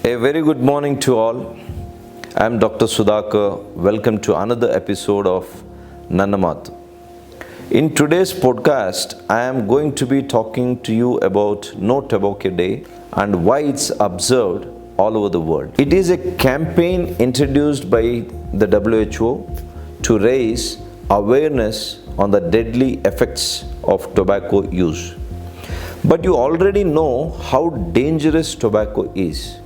A very good morning to all. I am Dr. Sudhakar. Welcome to another episode of Nannamatu. In today's podcast, I am going to be talking to you about No Tobacco Day and why it's observed all over the world. It is a campaign introduced by the WHO to raise awareness on the deadly effects of tobacco use. But you already know how dangerous tobacco is.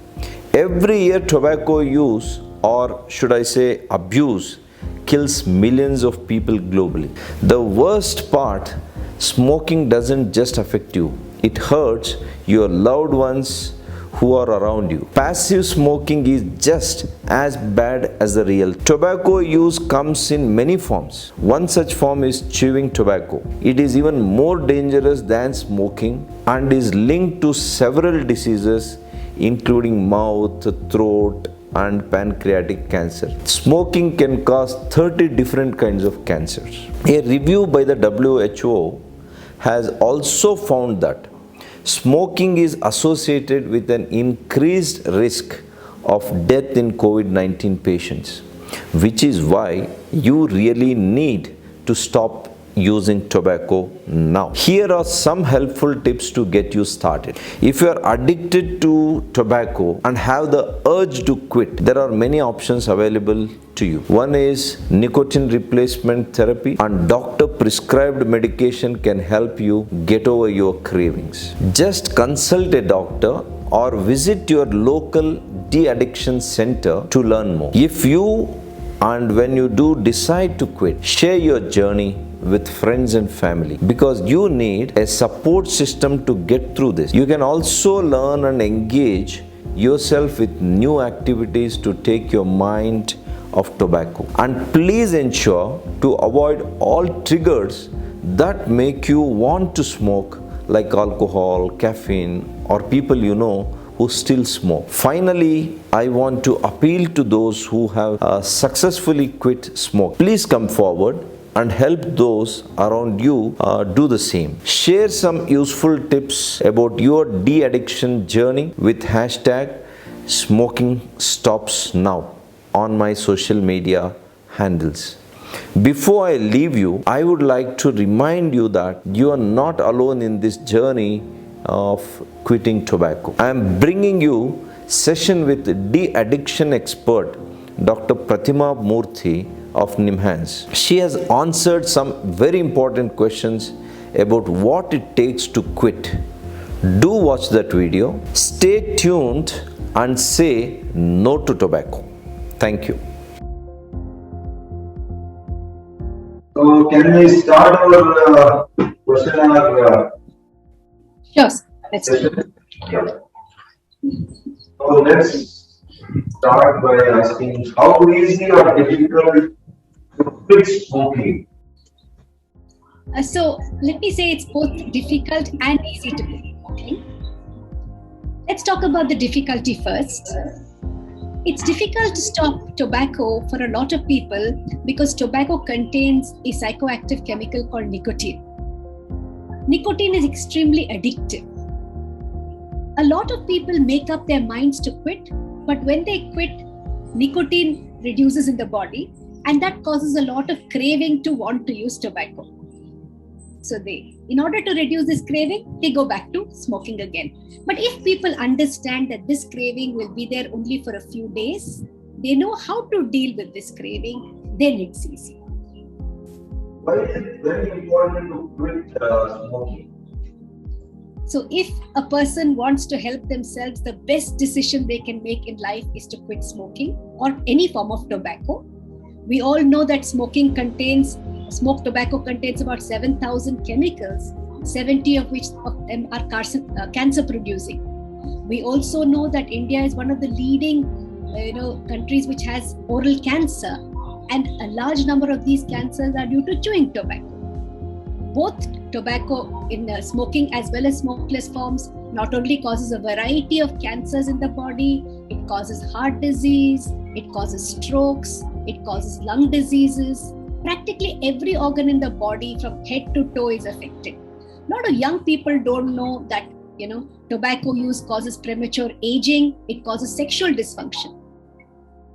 Every year, tobacco use, or should I say abuse, kills millions of people globally. The worst part, smoking doesn't just affect you, it hurts your loved ones who are around you. Passive smoking is just as bad as the real. Tobacco use comes in many forms. One such form is chewing tobacco. It is even more dangerous than smoking and is linked to several diseases including mouth, throat, and pancreatic cancer. Smoking can cause 30 different kinds of cancers. A review by the WHO has also found that smoking is associated with an increased risk of death in COVID-19 patients, which is why you really need to stop using tobacco now. Here are some helpful tips to get you started. If you are addicted to tobacco and have the urge to quit, there are many options available to you. One is nicotine replacement therapy, and doctor prescribed medication can help you get over your cravings. Just consult a doctor or visit your local de-addiction center to learn more. If you and when you do decide to quit, share your journey with friends and family because you need a support system to get through this. You can also learn and engage yourself with new activities to take your mind off tobacco. And please ensure to avoid all triggers that make you want to smoke, like alcohol, caffeine, or people you know who still smoke. Finally, I want to appeal to those who have successfully quit smoke. Please come forward and help those around you do the same. Share some useful tips about your de-addiction journey with hashtag smoking stops now on my social media handles. Before I leave you, I would like to remind you that you are not alone in this journey of quitting tobacco. I am bringing you session with de-addiction expert Dr. Pratima Murthy of NIMHANS. She has answered some very important questions about what it takes to quit. Do watch that video. Stay tuned and say no to tobacco. Thank you. So can we start our question and Sure, let's do it. session? Yeah. So let's start by asking how easy or difficult to quit smoking? So let me say it's both difficult and easy to do. Okay. Let's talk about the difficulty first. It's difficult to stop tobacco for a lot of people because tobacco contains a psychoactive chemical called nicotine. Nicotine is extremely addictive. A lot of people make up their minds to quit, but when they quit, nicotine reduces in the body, and that causes a lot of craving to want to use tobacco. So in order to reduce this craving, they go back to smoking again. But if people understand that this craving will be there only for a few days, they know how to deal with this craving, then it's easy. Why is it very important to quit smoking? So if a person wants to help themselves, the best decision they can make in life is to quit smoking or any form of tobacco. We all know that smoked tobacco contains about 7,000 chemicals, 70 of them are cancer producing. We also know that India is one of the leading countries which has oral cancer, and a large number of these cancers are due to chewing tobacco. Both tobacco in smoking as well as smokeless forms not only causes a variety of cancers in the body, it causes heart disease, it causes strokes, it causes lung diseases. Practically every organ in the body from head to toe is affected. A lot of young people don't know that Tobacco use causes premature aging, it causes sexual dysfunction.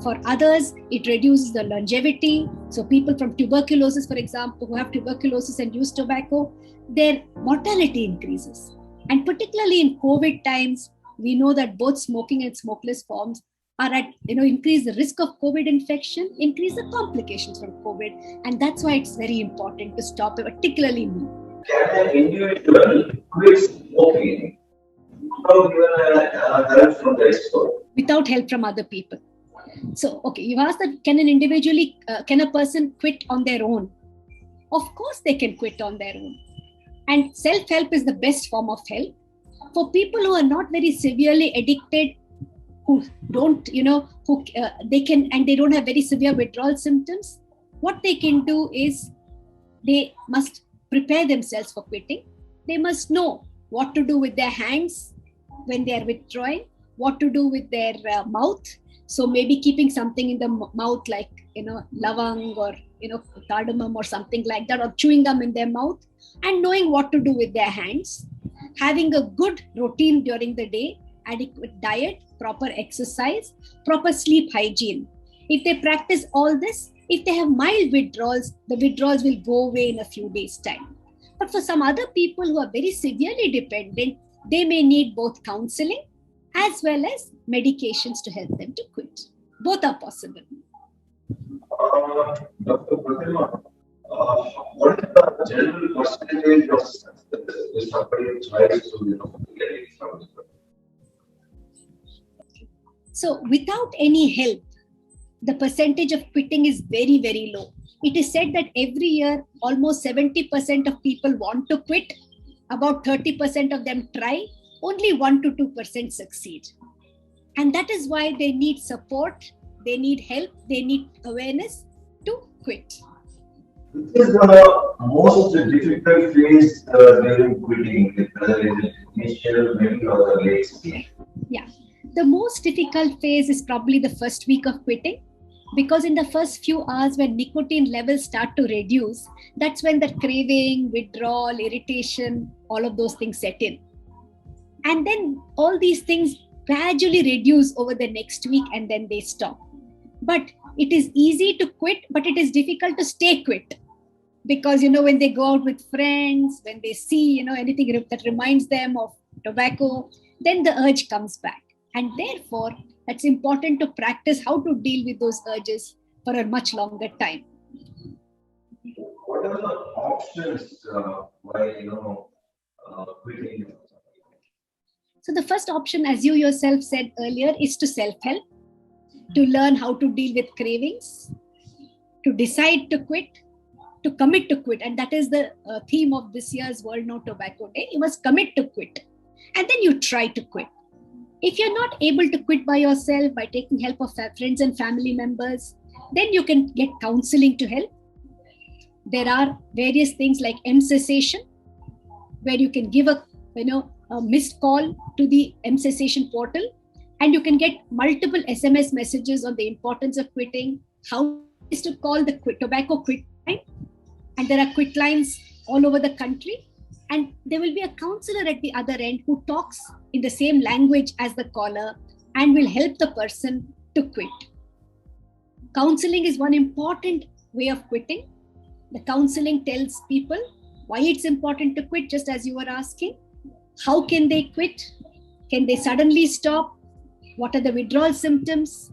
For others, it reduces the longevity. So people from tuberculosis, for example, who have tuberculosis and use tobacco, their mortality increases. And particularly in COVID times, we know that both smoking and smokeless forms are at, increase the risk of COVID infection, increase the complications from COVID. And that's why it's very important to stop it, particularly me. Can an individual quit smoking without even help from the expert? Without help from other people. So, okay, you asked that can a person quit on their own? Of course, they can quit on their own. And self-help is the best form of help. For people who are not very severely addicted, who don't, they can, and they don't have very severe withdrawal symptoms, what they can do is they must prepare themselves for quitting. They must know what to do with their hands when they are withdrawing, what to do with their mouth. So maybe keeping something in the mouth like, lavang or, cardamom or something like that, or chewing gum in their mouth, and knowing what to do with their hands, having a good routine during the day, adequate diet, proper exercise, proper sleep hygiene. If they practice all this, if they have mild withdrawals, the withdrawals will go away in a few days' time. But for some other people who are very severely dependent, they may need both counseling as well as medications to help them to quit. Both are possible. Dr. Pratima, what is the general percentage of success if somebody tries to get it from the person? So without any help, the percentage of quitting is very, very low. It is said that every year, almost 70% of people want to quit. About 30% of them try. Only 1 to 2% succeed. And that is why they need support, they need help, they need awareness to quit. This is the most difficult phase during quitting, whether it is initial, middle, or the late stage. Yeah. The most difficult phase is probably the first week of quitting, because in the first few hours when nicotine levels start to reduce, that's when the craving, withdrawal, irritation, all of those things set in. And then all these things gradually reduce over the next week and then they stop. But it is easy to quit, but it is difficult to stay quit. Because, when they go out with friends, when they see, anything that reminds them of tobacco, then the urge comes back. And therefore, it's important to practice how to deal with those urges for a much longer time. What are the options while quitting? So the first option, as you yourself said earlier, is to self-help, to learn how to deal with cravings, to decide to quit, to commit to quit. And that is the theme of this year's World No Tobacco Day. You must commit to quit. And then you try to quit. If you're not able to quit by yourself, by taking help of friends and family members, then you can get counseling to help. There are various things like M-cessation, where you can give a missed call to the M-cessation portal, and you can get multiple SMS messages on the importance of quitting, how is to call the tobacco quit line. And there are quit lines all over the country. And there will be a counselor at the other end who talks in the same language as the caller and will help the person to quit. Counseling is one important way of quitting. The counseling tells people why it's important to quit, just as you were asking. How can they quit? Can they suddenly stop? What are the withdrawal symptoms?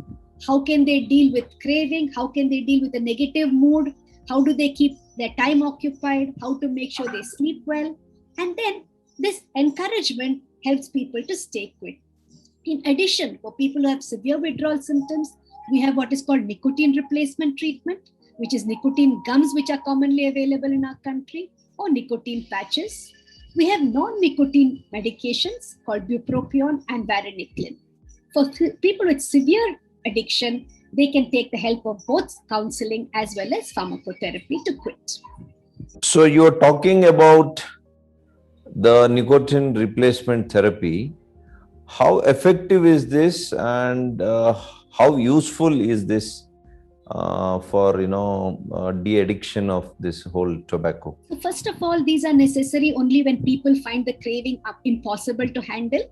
How can they deal with craving? How can they deal with a negative mood? How do they keep their time occupied? How to make sure they sleep well? And then this encouragement helps people to stay quit. In addition, for people who have severe withdrawal symptoms, we have what is called nicotine replacement treatment, which is nicotine gums, which are commonly available in our country, or nicotine patches. We have non-nicotine medications called bupropion and varenicline. For people with severe addiction, they can take the help of both counseling as well as pharmacotherapy to quit. So you're talking about the nicotine replacement therapy. How effective is this, and how useful is this for de-addiction of this whole tobacco? So first of all, these are necessary only when people find the craving impossible to handle.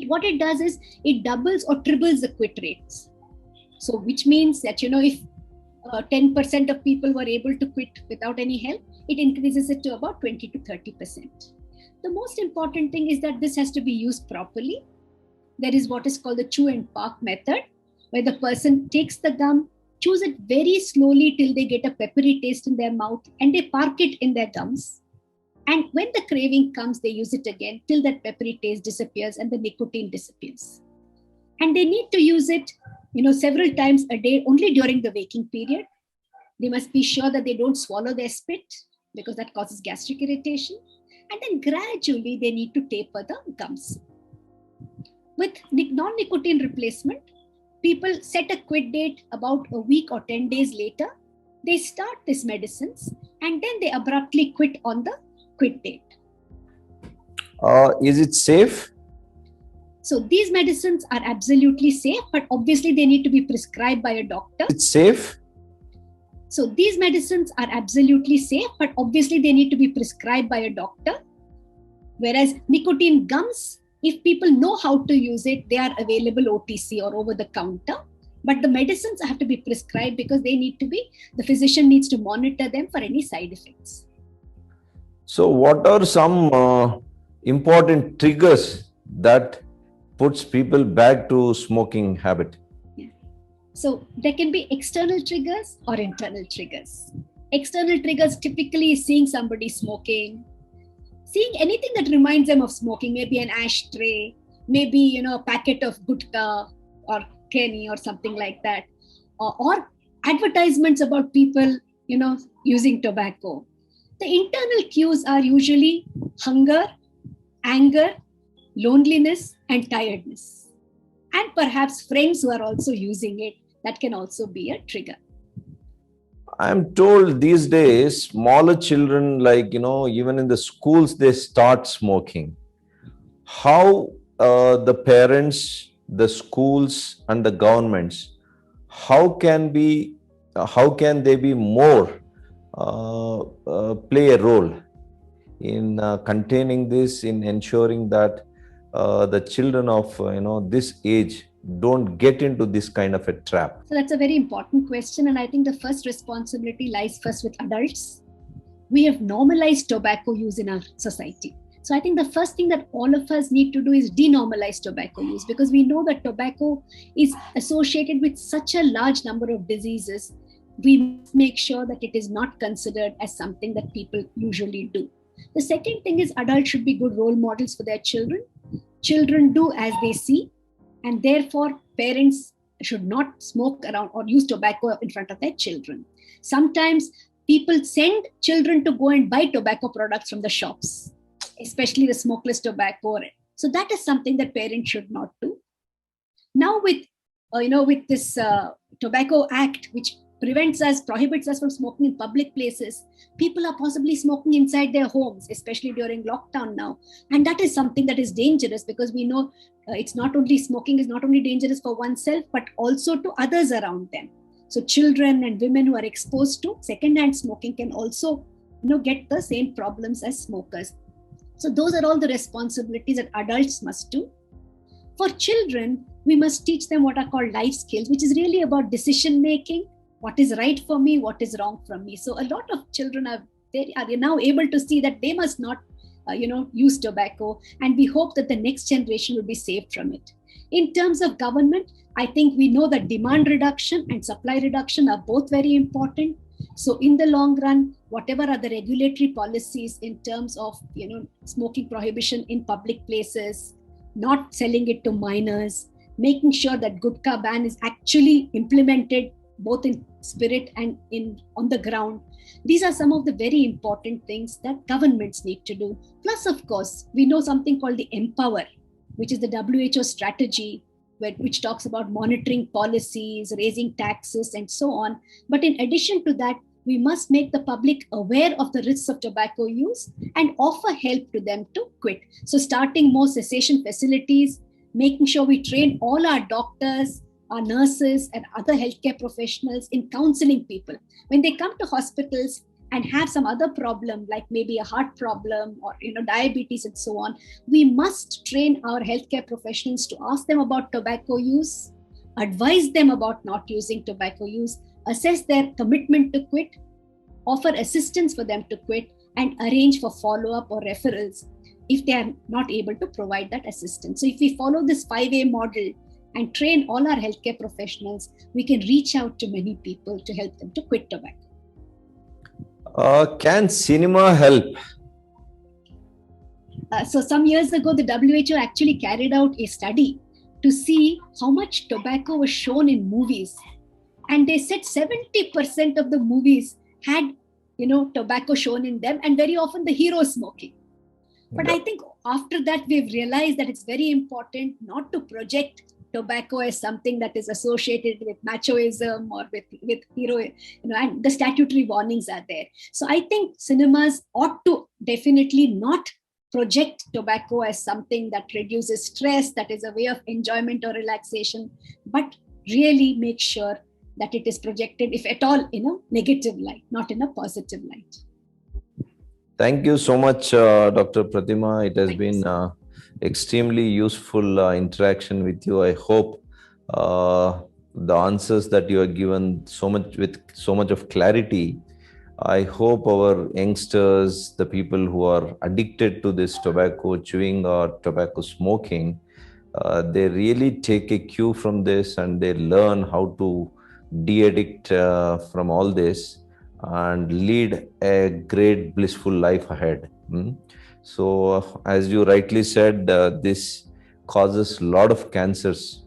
What it does is it doubles or triples the quit rates. So which means that, if 10% of people were able to quit without any help, it increases it to about 20 to 30%. The most important thing is that this has to be used properly. There is what is called the chew and park method, where the person takes the gum, chews it very slowly till they get a peppery taste in their mouth, and they park it in their gums. And when the craving comes, they use it again till that peppery taste disappears and the nicotine disappears. And they need to use it, several times a day, only during the waking period. They must be sure that they don't swallow their spit because that causes gastric irritation. And then gradually they need to taper the gums. With non-nicotine replacement, people set a quit date about a week or 10 days later. They start these medicines and then they abruptly quit on the quit date. Is it safe? So these medicines are absolutely safe, but obviously they need to be prescribed by a doctor. It's safe? So these medicines are absolutely safe, but obviously they need to be prescribed by a doctor. Whereas nicotine gums, if people know how to use it, they are available OTC or over the counter. But the medicines have to be prescribed because the physician needs to monitor them for any side effects. So what are some important triggers that puts people back to smoking habit? So there can be external triggers or internal triggers. External triggers typically is seeing somebody smoking, seeing anything that reminds them of smoking, maybe an ashtray, maybe a packet of gutka or kenny or something like that, or advertisements about people using tobacco. The internal cues are usually hunger, anger, loneliness, and tiredness. And perhaps friends who are also using it, that can also be a trigger. I'm told these days, smaller children, even in the schools, they start smoking. How the parents, the schools, and the governments, how can they be more play a role in containing this, in ensuring that the children of this age don't get into this kind of a trap? So that's a very important question, and I think the first responsibility lies first with adults. We have normalized tobacco use in our society. So I think the first thing that all of us need to do is denormalize tobacco use, because we know that tobacco is associated with such a large number of diseases. We must make sure that it is not considered as something that people usually do. The second thing is adults should be good role models for their children. Children do as they see, and therefore parents should not smoke around or use tobacco in front of their children. Sometimes people send children to go and buy tobacco products from the shops, especially the smokeless tobacco. So that is something that parents should not do. Now with this Tobacco Act, which prohibits us from smoking in public places, people are possibly smoking inside their homes, especially during lockdown now. And that is something that is dangerous, because we know smoking is not only dangerous for oneself, but also to others around them. So children and women who are exposed to secondhand smoking can also get the same problems as smokers. So those are all the responsibilities that adults must do. For children, we must teach them what are called life skills, which is really about decision making. What is right for me, what is wrong for me. So a lot of children are now able to see that they must not use tobacco, and we hope that the next generation will be saved from it. In terms of government, I think we know that demand reduction and supply reduction are both very important. So in the long run, whatever are the regulatory policies in terms of smoking prohibition in public places, not selling it to minors, making sure that gutka ban is actually implemented both in spirit and on the ground. These are some of the very important things that governments need to do. Plus, of course, we know something called the Empower, which is the WHO strategy, which talks about monitoring policies, raising taxes, and so on. But in addition to that, we must make the public aware of the risks of tobacco use and offer help to them to quit. So starting more cessation facilities, making sure we train all our doctors, our nurses and other healthcare professionals in counseling people. When they come to hospitals and have some other problem, like maybe a heart problem or diabetes and so on, we must train our healthcare professionals to ask them about tobacco use, advise them about not using tobacco use, assess their commitment to quit, offer assistance for them to quit, and arrange for follow-up or referrals if they are not able to provide that assistance. So if we follow this 5A model and train all our healthcare professionals, we can reach out to many people to help them to quit tobacco. Can cinema help? So some years ago, the WHO actually carried out a study to see how much tobacco was shown in movies. And they said 70% of the movies had, tobacco shown in them, and very often the hero smoking. But I think after that, we've realized that it's very important not to project tobacco as something that is associated with machoism or with hero, and the statutory warnings are there. So I think cinemas ought to definitely not project tobacco as something that reduces stress, that is a way of enjoyment or relaxation, but really make sure that it is projected, if at all, in a negative light, not in a positive light. Thank you so much, Dr. Pratima. It has been extremely useful interaction with you. I hope the answers that you have given with so much of clarity, I hope our youngsters, the people who are addicted to this tobacco chewing or tobacco smoking, they really take a cue from this and they learn how to de-addict from all this and lead a great blissful life ahead. So as you rightly said, this causes a lot of cancers